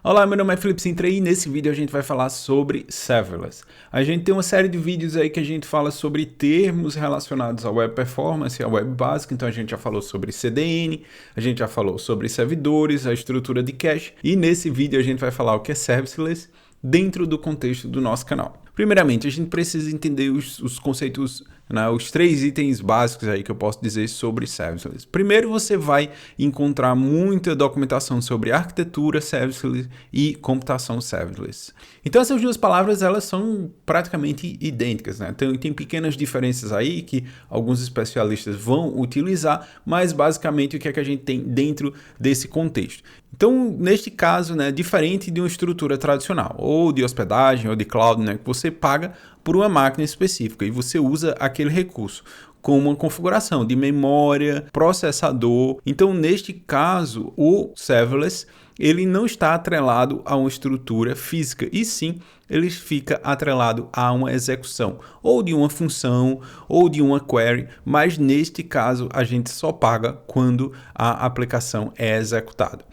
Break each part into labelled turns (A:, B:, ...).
A: Olá, meu nome é Felipe Sintra e nesse vídeo a gente vai falar sobre serverless. A gente tem uma série de vídeos aí que a gente fala sobre termos relacionados à web performance e à web básica, então a gente já falou sobre CDN, a gente já falou sobre servidores, a estrutura de cache e nesse vídeo a gente vai falar o que é serverless dentro do contexto do nosso canal. Primeiramente, a gente precisa entender os conceitos, né, os 3 itens básicos aí que eu posso dizer sobre serverless. Primeiro, você vai encontrar muita documentação sobre arquitetura serverless e computação serverless. Então, essas duas palavras, elas são praticamente idênticas, né? Tem pequenas diferenças aí que alguns especialistas vão utilizar, mas basicamente o que é que a gente tem dentro desse contexto. Então, neste caso, né, diferente de uma estrutura tradicional, ou de hospedagem, ou de cloud, né, que você paga por uma máquina específica e você usa aquele recurso com uma configuração de memória, processador. Então, neste caso, o serverless ele não está atrelado a uma estrutura física, e sim ele fica atrelado a uma execução, ou de uma função, ou de uma query, mas neste caso a gente só paga quando a aplicação é executada.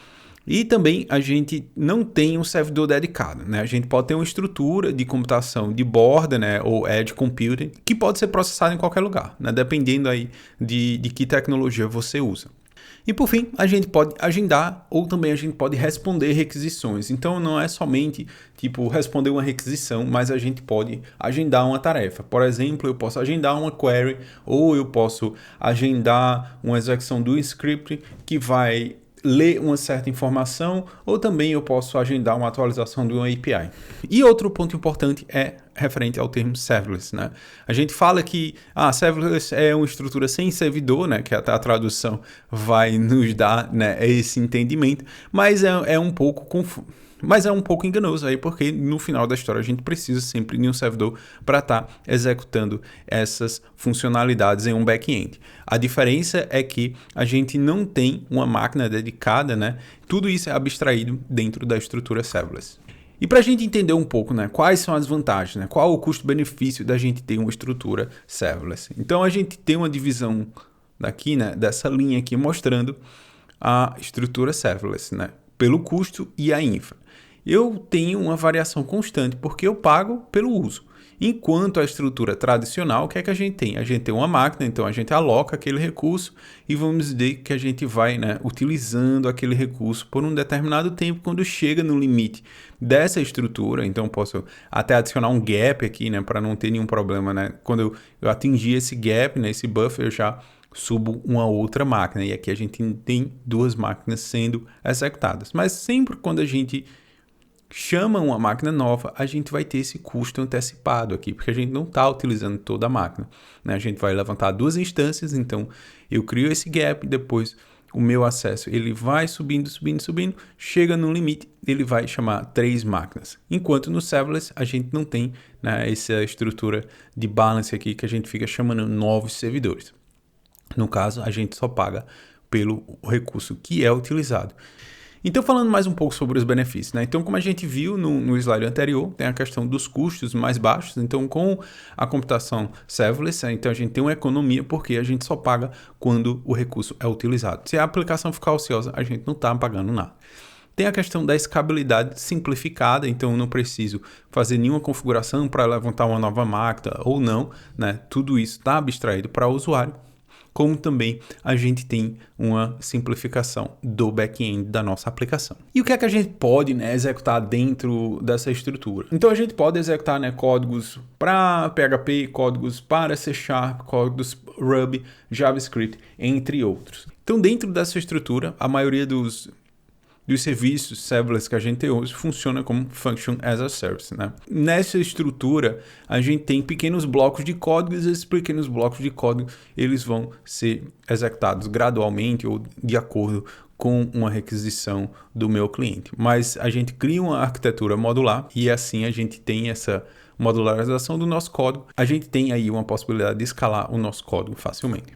A: E também a gente não tem um servidor dedicado, né? A gente pode ter uma estrutura de computação de borda, né? Ou edge computing, que pode ser processada em qualquer lugar, né? Dependendo aí de que tecnologia você usa. E por fim, a gente pode agendar ou também a gente pode responder requisições. Então não é somente tipo responder uma requisição, mas a gente pode agendar uma tarefa. Por exemplo, eu posso agendar uma query ou eu posso agendar uma execução do script que vai ler uma certa informação, ou também eu posso agendar uma atualização de uma API. E outro ponto importante é referente ao termo serverless, né? A gente fala que serverless é uma estrutura sem servidor, né? Que até a tradução vai nos dar, né, esse entendimento, mas é um pouco confuso. Mas é um pouco enganoso aí, porque no final da história a gente precisa sempre de um servidor para estar executando essas funcionalidades em um back-end. A diferença é que a gente não tem uma máquina dedicada, né? Tudo isso é abstraído dentro da estrutura serverless. E para a gente entender um pouco, né, quais são as vantagens, né, qual o custo-benefício da gente ter uma estrutura serverless. Então a gente tem uma divisão daqui, né, dessa linha aqui mostrando a estrutura serverless, né, pelo custo e a infra. Eu tenho uma variação constante porque eu pago pelo uso. Enquanto a estrutura tradicional, o que é que a gente tem? A gente tem uma máquina, então a gente aloca aquele recurso e vamos dizer que a gente vai, né, utilizando aquele recurso por um determinado tempo. Quando chega no limite dessa estrutura, então posso até adicionar um gap aqui, né, para não ter nenhum problema, né? Quando eu atingir esse gap, né, esse buffer, eu já subo uma outra máquina. E aqui a gente tem 2 máquinas sendo executadas. Mas sempre quando a gente chama uma máquina nova, a gente vai ter esse custo antecipado aqui, porque a gente não está utilizando toda a máquina, né? A gente vai levantar 2 instâncias, então eu crio esse gap, depois o meu acesso ele vai subindo, chega no limite, ele vai chamar 3 máquinas. Enquanto no serverless a gente não tem, né, essa estrutura de balance aqui que a gente fica chamando novos servidores. No caso, a gente só paga pelo recurso que é utilizado. Então, falando mais um pouco sobre os benefícios, né? Então, como a gente viu no slide anterior, tem a questão dos custos mais baixos. Então, com a computação serverless, então a gente tem uma economia porque a gente só paga quando o recurso é utilizado. Se a aplicação ficar ociosa, a gente não está pagando nada. Tem a questão da escalabilidade simplificada, então eu não preciso fazer nenhuma configuração para levantar uma nova máquina ou não, né? Tudo isso está abstraído para o usuário. Como também a gente tem uma simplificação do back-end da nossa aplicação. E o que é que a gente pode, né, executar dentro dessa estrutura? Então a gente pode executar, né, códigos para PHP, códigos para C#, códigos Ruby, JavaScript, entre outros. Então dentro dessa estrutura, a maioria dos serviços serverless que a gente tem hoje funciona como Function as a Service, né? Nessa estrutura, a gente tem pequenos blocos de código e esses pequenos blocos de código eles vão ser executados gradualmente ou de acordo com uma requisição do meu cliente. Mas a gente cria uma arquitetura modular e assim a gente tem essa modularização do nosso código. A gente tem aí uma possibilidade de escalar o nosso código facilmente.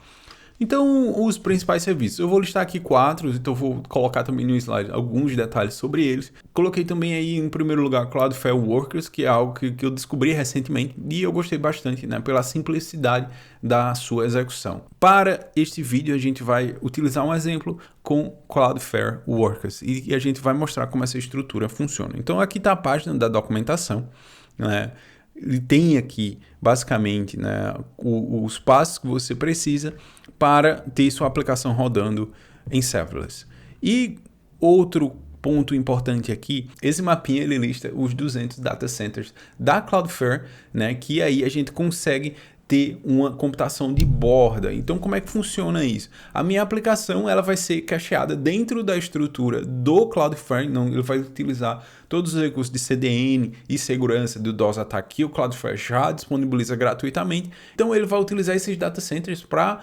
A: Então, os principais serviços. Eu vou listar aqui 4, então vou colocar também no slide alguns detalhes sobre eles. Coloquei também aí em primeiro lugar Cloudflare Workers, que é algo que eu descobri recentemente e eu gostei bastante, né, pela simplicidade da sua execução. Para este vídeo a gente vai utilizar um exemplo com Cloudflare Workers e a gente vai mostrar como essa estrutura funciona. Então aqui está a página da documentação, né? Ele tem aqui basicamente, né, os passos que você precisa para ter sua aplicação rodando em serverless. E outro ponto importante aqui, esse mapinha ele lista os 200 data centers da Cloudflare, né, que aí a gente consegue ter uma computação de borda. Então, como é que funciona isso? A minha aplicação ela vai ser cacheada dentro da estrutura do Cloudflare, não, ele vai utilizar todos os recursos de CDN e segurança do DOS Attack que o Cloudflare já disponibiliza gratuitamente. Então, ele vai utilizar esses data centers para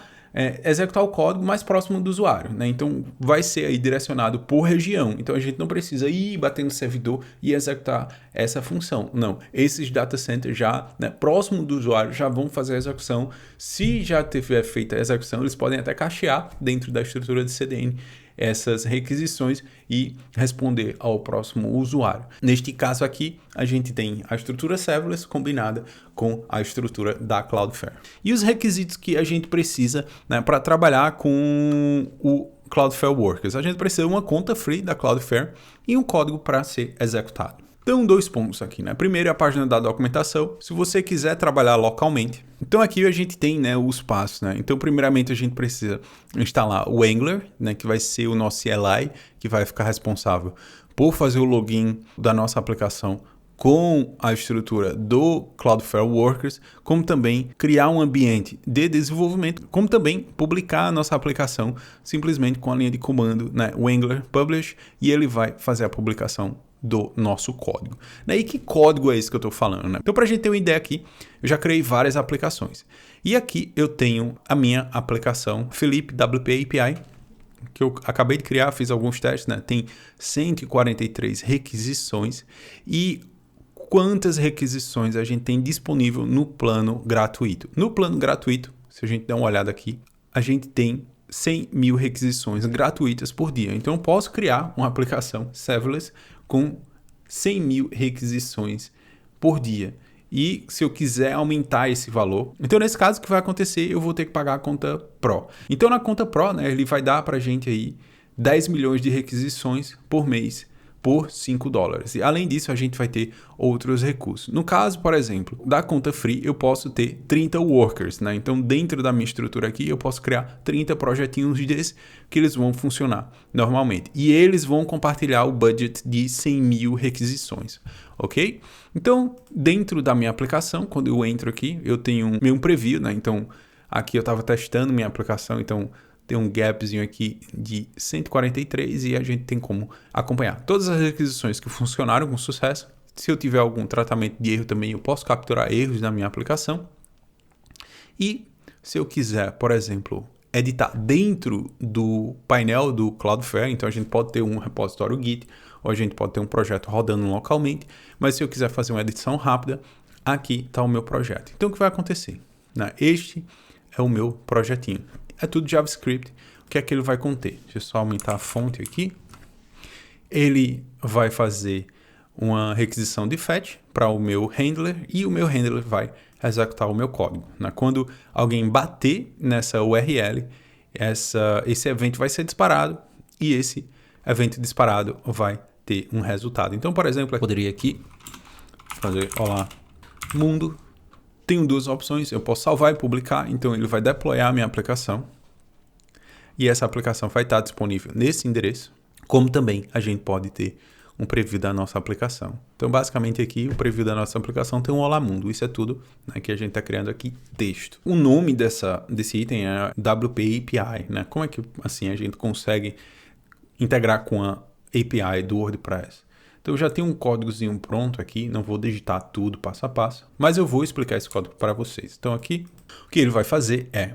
A: executar o código mais próximo do usuário, né? Então vai ser aí direcionado por região. Então a gente não precisa ir bater no servidor e executar essa função. Não, esses data centers já, né, próximo do usuário já vão fazer a execução. Se já tiver feita a execução, eles podem até cachear dentro da estrutura de CDN essas requisições e responder ao próximo usuário. Neste caso aqui, a gente tem a estrutura serverless combinada com a estrutura da Cloudflare. E os requisitos que a gente precisa, né, para trabalhar com o Cloudflare Workers. A gente precisa de uma conta free da Cloudflare e um código para ser executado. Então, 2 pontos aqui, né? Primeiro é a página da documentação. Se você quiser trabalhar localmente. Então, aqui a gente tem, né, os passos, né? Então, primeiramente, a gente precisa instalar o Angular, né, que vai ser o nosso CLI, que vai ficar responsável por fazer o login da nossa aplicação com a estrutura do Cloudflare Workers, como também criar um ambiente de desenvolvimento, como também publicar a nossa aplicação simplesmente com a linha de comando, né, o Angular Publish, e ele vai fazer a publicação do nosso código. E que código é esse que eu estou falando, né? Então, para a gente ter uma ideia aqui, eu já criei várias aplicações. E aqui eu tenho a minha aplicação Felipe WP API, que eu acabei de criar, fiz alguns testes, né? Tem 143 requisições e quantas requisições a gente tem disponível no plano gratuito. No plano gratuito, se a gente der uma olhada aqui, a gente tem 100 mil requisições gratuitas por dia. Então, eu posso criar uma aplicação serverless com 100 mil requisições por dia. E se eu quiser aumentar esse valor, então nesse caso o que vai acontecer, eu vou ter que pagar a conta Pro. Então na conta Pro, né, ele vai dar pra gente aí 10 milhões de requisições por mês por $5. E além disso, a gente vai ter outros recursos. No caso, por exemplo, da conta free, eu posso ter 30 workers, né? Então, dentro da minha estrutura aqui, eu posso criar 30 projetinhos desses que eles vão funcionar normalmente. E eles vão compartilhar o budget de 100 mil requisições, ok? Então, dentro da minha aplicação, quando eu entro aqui, eu tenho um preview, né? Então, aqui eu estava testando minha aplicação, então tem um gapzinho aqui de 143 e a gente tem como acompanhar todas as requisições que funcionaram com sucesso. Se eu tiver algum tratamento de erro também, eu posso capturar erros na minha aplicação. E se eu quiser, por exemplo, editar dentro do painel do Cloudflare, então a gente pode ter um repositório Git, ou a gente pode ter um projeto rodando localmente, mas se eu quiser fazer uma edição rápida, aqui está o meu projeto. Então o que vai acontecer? Este é o meu projetinho. É tudo JavaScript. O que é que ele vai conter? Deixa eu só aumentar a fonte aqui. Ele vai fazer uma requisição de fetch para o meu handler e o meu handler vai executar o meu código. Quando alguém bater nessa URL, esse evento vai ser disparado e esse evento disparado vai ter um resultado. Então, por exemplo, eu poderia aqui fazer olá mundo. Tenho 2 opções, eu posso salvar e publicar, então ele vai deployar a minha aplicação e essa aplicação vai estar disponível nesse endereço, como também a gente pode ter um preview da nossa aplicação. Então, basicamente aqui, o preview da nossa aplicação tem um Olá Mundo, isso é tudo, né, que a gente está criando aqui texto. O nome desse item é WP API, né? Como é que assim a gente consegue integrar com a API do WordPress? Então, eu já tenho um códigozinho pronto aqui, não vou digitar tudo passo a passo, mas eu vou explicar esse código para vocês. Então, aqui, o que ele vai fazer é,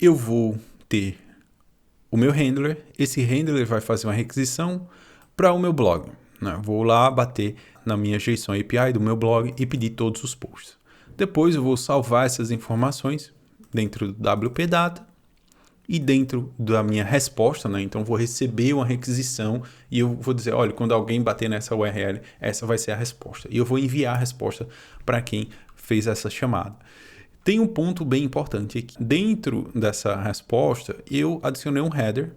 A: eu vou ter o meu handler, esse handler vai fazer uma requisição para o meu blog. Vou lá bater na minha JSON API do meu blog e pedir todos os posts. Depois, eu vou salvar essas informações dentro do WP Data e dentro da minha resposta, né, então vou receber uma requisição e eu vou dizer, olha, quando alguém bater nessa URL, essa vai ser a resposta. E eu vou enviar a resposta para quem fez essa chamada. Tem um ponto bem importante aqui. Dentro dessa resposta, eu adicionei um header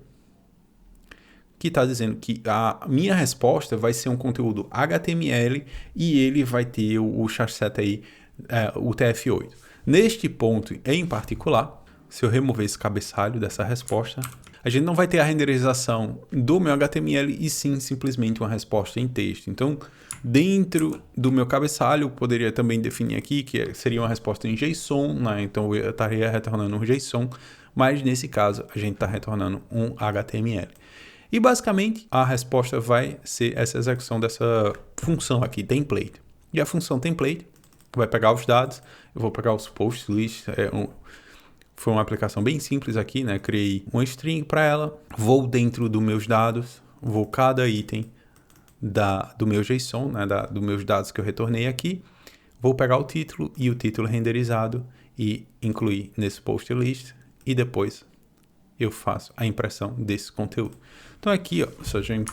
A: que está dizendo que a minha resposta vai ser um conteúdo HTML e ele vai ter o charset aí, o TF8. Neste ponto em particular, se eu remover esse cabeçalho dessa resposta, a gente não vai ter a renderização do meu HTML e sim simplesmente uma resposta em texto. Então, dentro do meu cabeçalho, eu poderia também definir aqui que seria uma resposta em JSON, né? Então eu estaria retornando um JSON, mas nesse caso a gente está retornando um HTML. E basicamente a resposta vai ser essa execução dessa função aqui, template. E a função template vai pegar os dados, eu vou pegar os post lists, foi uma aplicação bem simples aqui, né? Criei uma string para ela, vou dentro dos meus dados, vou cada item do meu JSON, né? Dos meus dados que eu retornei aqui, vou pegar o título e o título renderizado e incluir nesse post list e depois eu faço a impressão desse conteúdo. Então aqui, ó, se a gente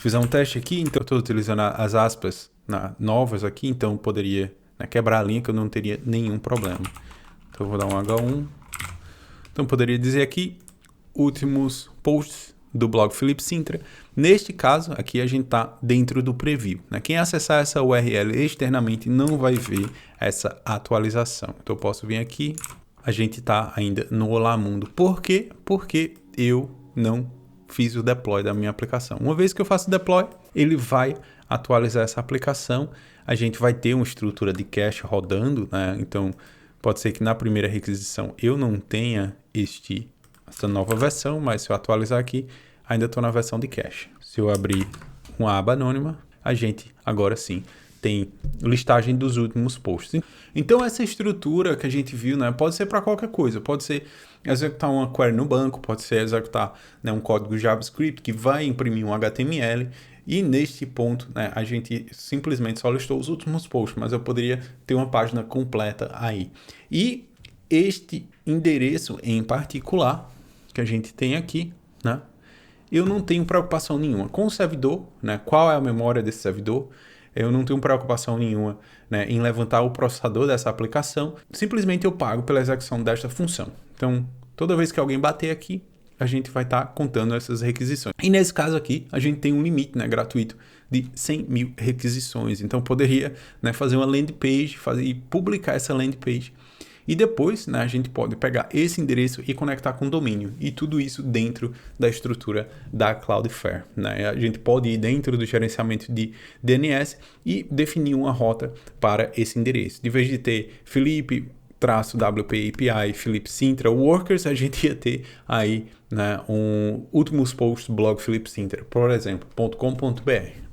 A: fizer um teste aqui, então eu estou utilizando as aspas novas aqui, então eu poderia, né, quebrar a linha que eu não teria nenhum problema. Então eu vou dar um H1. Então eu poderia dizer aqui, últimos posts do blog Felipe Sintra. Neste caso, aqui a gente está dentro do preview, né? Quem acessar essa URL externamente não vai ver essa atualização. Então eu posso vir aqui, a gente está ainda no Olá Mundo. Por quê? Porque eu não fiz o deploy da minha aplicação. Uma vez que eu faço o deploy, ele vai atualizar essa aplicação. A gente vai ter uma estrutura de cache rodando, né? Então pode ser que na primeira requisição eu não tenha essa nova versão, mas se eu atualizar aqui, ainda estou na versão de cache. Se eu abrir uma aba anônima, a gente agora sim tem listagem dos últimos posts. Então essa estrutura que a gente viu, né, pode ser para qualquer coisa. Pode ser executar uma query no banco, pode ser executar, né, um código JavaScript que vai imprimir um HTML. E neste ponto, né, a gente simplesmente só listou os últimos posts, mas eu poderia ter uma página completa aí. E este endereço em particular, que a gente tem aqui, né, eu não tenho preocupação nenhuma com o servidor, né, qual é a memória desse servidor, eu não tenho preocupação nenhuma, né, em levantar o processador dessa aplicação, simplesmente eu pago pela execução desta função. Então, toda vez que alguém bater aqui, a gente vai estar contando essas requisições. E nesse caso aqui, a gente tem um limite, né, gratuito de 100 mil requisições. Então, poderia, né, fazer uma landing page e publicar essa landing page. E depois, né, a gente pode pegar esse endereço e conectar com o domínio. E tudo isso dentro da estrutura da Cloudflare, né? A gente pode ir dentro do gerenciamento de DNS e definir uma rota para esse endereço. De vez de ter Felipe-WP API, Felipe Sintra Workers, a gente ia ter aí, né, um últimos posts blog Felipe Sintra, por exemplo, .com.br.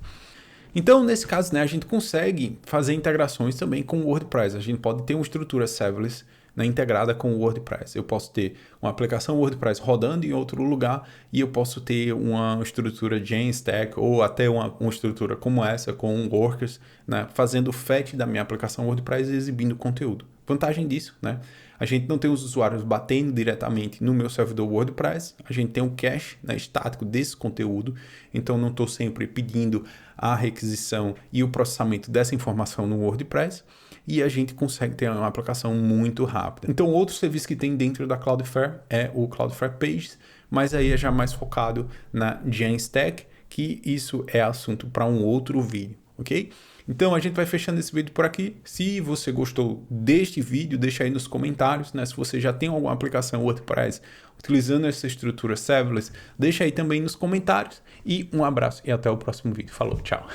A: Então, nesse caso, né, a gente consegue fazer integrações também com o WordPress. A gente pode ter uma estrutura serverless, né, integrada com o WordPress. Eu posso ter uma aplicação WordPress rodando em outro lugar e eu posso ter uma estrutura Jamstack ou até uma estrutura como essa com Workers, né, fazendo o fetch da minha aplicação WordPress e exibindo conteúdo. Vantagem disso, né? A gente não tem os usuários batendo diretamente no meu servidor WordPress, a gente tem um cache, né, estático desse conteúdo, então não estou sempre pedindo a requisição e o processamento dessa informação no WordPress, e a gente consegue ter uma aplicação muito rápida. Então, outro serviço que tem dentro da Cloudflare é o Cloudflare Pages, mas aí é já mais focado na Jamstack, que isso é assunto para um outro vídeo, ok? Então a gente vai fechando esse vídeo por aqui. Se você gostou deste vídeo, deixa aí nos comentários, né? Se você já tem alguma aplicação WordPress utilizando essa estrutura serverless, deixa aí também nos comentários. E um abraço e até o próximo vídeo. Falou, tchau!